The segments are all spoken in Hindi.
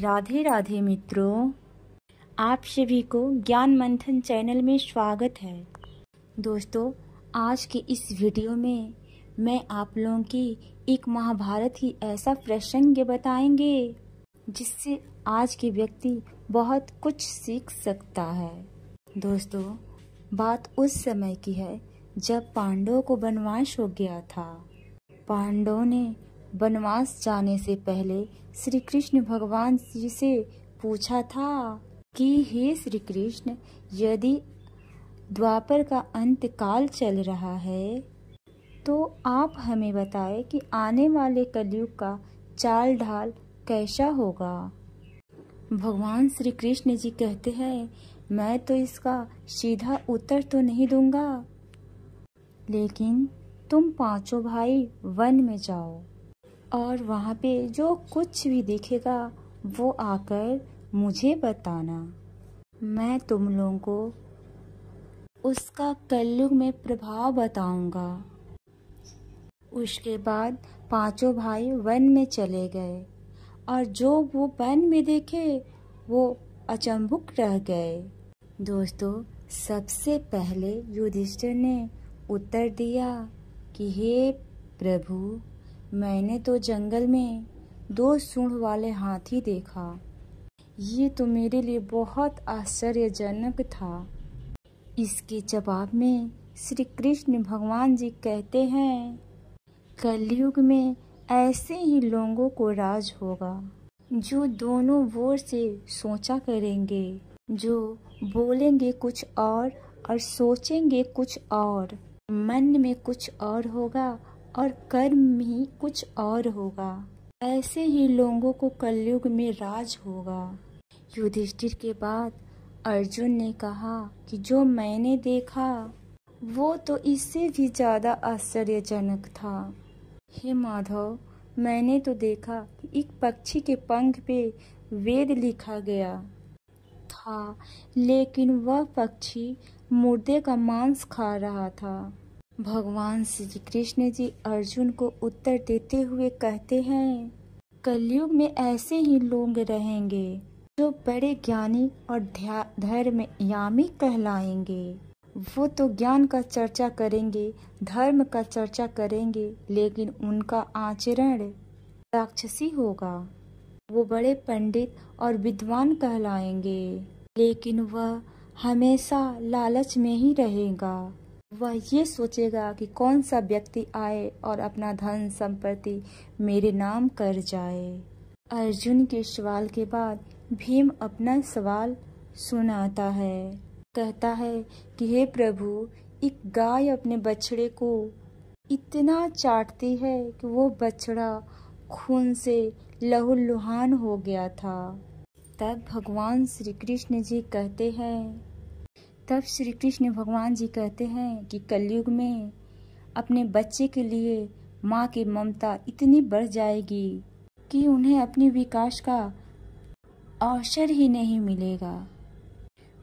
राधे राधे मित्रों, आप सभी को ज्ञान मंथन चैनल में स्वागत है। दोस्तों, आज के इस वीडियो में मैं आप लोगों की एक महाभारत ही ऐसा प्रसंग बताएंगे जिससे आज के व्यक्ति बहुत कुछ सीख सकता है। दोस्तों, बात उस समय की है जब पांडवों को वनवास हो गया था। पांडवों ने वनवास जाने से पहले श्री कृष्ण भगवान जी से पूछा था कि हे श्री कृष्ण, यदि द्वापर का अंत काल चल रहा है तो आप हमें बताएं कि आने वाले कलयुग का चाल ढाल कैसा होगा। भगवान श्री कृष्ण जी कहते हैं, मैं तो इसका सीधा उत्तर तो नहीं दूंगा, लेकिन तुम पांचों भाई वन में जाओ और वहाँ पे जो कुछ भी दिखेगा वो आकर मुझे बताना। मैं तुम लोगों को उसका कलयुग में प्रभाव बताऊंगा। उसके बाद पांचों भाई वन में चले गए और जो वो वन में देखे वो अचंभुक रह गए। दोस्तों, सबसे पहले युधिष्ठिर ने उत्तर दिया कि हे प्रभु, मैंने तो जंगल में 2 सूंड वाले हाथी देखा। ये तो मेरे लिए बहुत आश्चर्यजनक था। इसके जवाब में श्री कृष्ण भगवान जी कहते हैं, कलयुग में ऐसे ही लोगों को राज होगा जो दोनों ओर से सोचा करेंगे, जो बोलेंगे कुछ और सोचेंगे कुछ और। मन में कुछ और होगा और कर्म ही कुछ और होगा। ऐसे ही लोगों को कलयुग में राज होगा। युधिष्ठिर के बाद अर्जुन ने कहा कि जो मैंने देखा वो तो इससे भी ज्यादा आश्चर्यजनक था। हे माधव, मैंने तो देखा कि एक पक्षी के पंख पे वेद लिखा गया था, लेकिन वह पक्षी मुर्दे का मांस खा रहा था। भगवान श्री कृष्ण जी अर्जुन को उत्तर देते हुए कहते हैं, कलयुग में ऐसे ही लोग रहेंगे जो बड़े ज्ञानी और धर्मयामी कहलाएंगे। वो तो ज्ञान का चर्चा करेंगे, धर्म का चर्चा करेंगे, लेकिन उनका आचरण राक्षसी होगा। वो बड़े पंडित और विद्वान कहलाएंगे, लेकिन वह हमेशा लालच में ही रहेगा। वह ये सोचेगा कि कौन सा व्यक्ति आए और अपना धन संपत्ति मेरे नाम कर जाए। अर्जुन के सवाल के बाद भीम अपना सवाल सुनाता है। कहता है कि हे प्रभु, एक गाय अपने बछड़े को इतना चाटती है कि वो बछड़ा खून से लहूलुहान हो गया था। तब भगवान श्री कृष्ण जी कहते हैं कि कलयुग में अपने बच्चे के लिए माँ की ममता इतनी बढ़ जाएगी कि उन्हें अपने विकास का अवसर ही नहीं मिलेगा।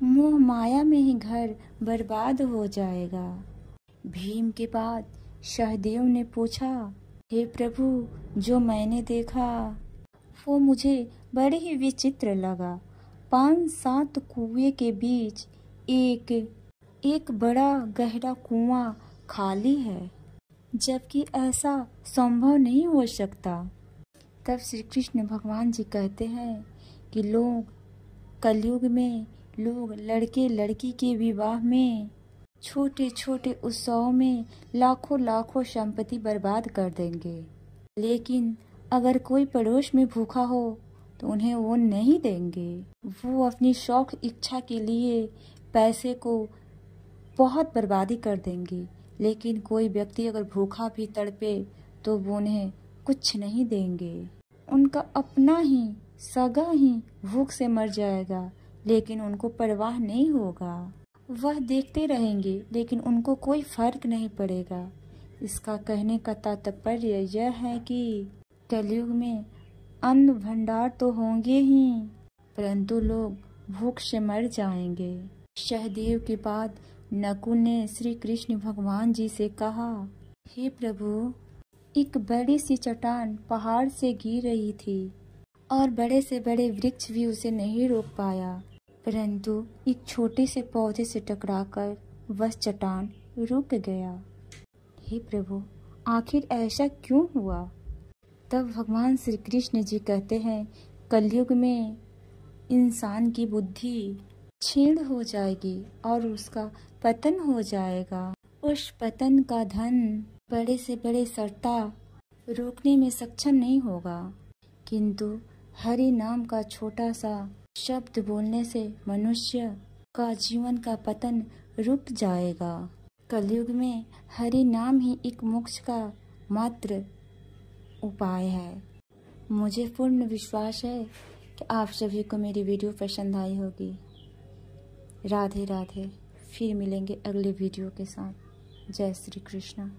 मोह माया में ही घर बर्बाद हो जाएगा। भीम के बाद सहदेव ने पूछा, हे प्रभु, जो मैंने देखा वो मुझे बड़े ही विचित्र लगा। 5-7 कुएं के बीच एक बड़ा गहरा कुआं खाली है, जबकि ऐसा संभव नहीं हो सकता। तब श्री कृष्ण भगवान जी कहते हैं कि कलयुग में लोग लड़के लड़की के विवाह में, छोटे छोटे उत्सव में लाखों लाखों संपत्ति बर्बाद कर देंगे, लेकिन अगर कोई पड़ोस में भूखा हो तो उन्हें वो नहीं देंगे। वो अपनी शौक इच्छा के लिए पैसे को बहुत बर्बादी कर देंगे, लेकिन कोई व्यक्ति अगर भूखा भी तड़पे तो वो उन्हें कुछ नहीं देंगे। उनका अपना ही सगा ही भूख से मर जाएगा, लेकिन उनको परवाह नहीं होगा। वह देखते रहेंगे, लेकिन उनको कोई फर्क नहीं पड़ेगा। इसका कहने का तात्पर्य यह है कि कलयुग में अन्न भंडार तो होंगे ही, परंतु लोग भूख से मर जाएंगे। सहदेव के बाद नकुल ने श्री कृष्ण भगवान जी से कहा, हे प्रभु, एक बड़ी सी चट्टान पहाड़ से गिर रही थी और बड़े से बड़े वृक्ष भी उसे नहीं रोक पाया, परंतु एक छोटे से पौधे से टकराकर वह चट्टान रुक गया। हे प्रभु, आखिर ऐसा क्यों हुआ? तब भगवान श्री कृष्ण जी कहते हैं, कलयुग में इंसान की बुद्धि क्षीण हो जाएगी और उसका पतन हो जाएगा। उस पतन का धन बड़े से बड़े सत्ता रोकने में सक्षम नहीं होगा, किंतु हरि नाम का छोटा सा शब्द बोलने से मनुष्य का जीवन का पतन रुक जाएगा। कलयुग में हरि नाम ही एक मोक्ष का मात्र उपाय है। मुझे पूर्ण विश्वास है कि आप सभी को मेरी वीडियो पसंद आई होगी। राधे राधे। फिर मिलेंगे अगले वीडियो के साथ। जय श्री कृष्ण।